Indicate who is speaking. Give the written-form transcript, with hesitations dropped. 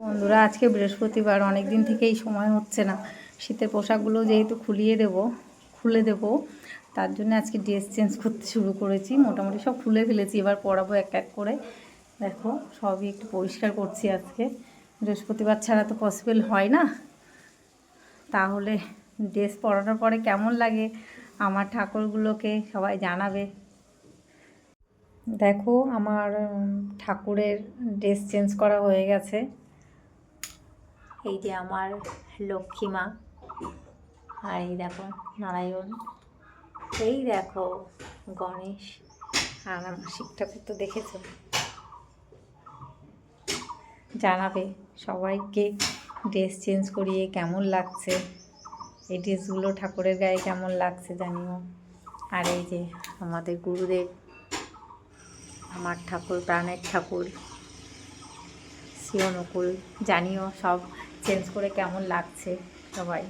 Speaker 1: বন্ধুরা, আজকে বৃহস্পতিবার, অনেক দিন থেকেই সময় হচ্ছে না। শীতের পোশাকগুলো যেহেতু খুলে দেব, তার জন্য আজকে ড্রেস চেঞ্জ করতে শুরু করেছি। মোটামুটি সব খুলে ফেলেছি, এবার পরাবো এক এক করে। দেখো, সবই একটু পরিষ্কার করছি আজকে। বৃহস্পতিবার ছাড়া তো পসিবল হয় না। তাহলে ড্রেস পরানোর পরে কেমন লাগে আমার ঠাকুরগুলোকে সবাই জানাবে। দেখো, আমার ঠাকুরের ড্রেস চেঞ্জ করা হয়ে গেছে। এই যে আমার লক্ষ্মী মা, আর এই দেখো নারায়ণ, এই দেখো গণেশ, আর আমার শিব ঠাকুর তো দেখেছো। জানাবে সবাইকে ড্রেস চেঞ্জ করিয়ে কেমন লাগছে, এই ড্রেসগুলো ঠাকুরের গায়ে কেমন লাগছে জানিও। আর এই যে আমাদের গুরুদেব, আমার ঠাকুর, প্রাণের ঠাকুর শিবনকুল, জানিও সব চেঞ্জ করে কেমন লাগছে সবাই।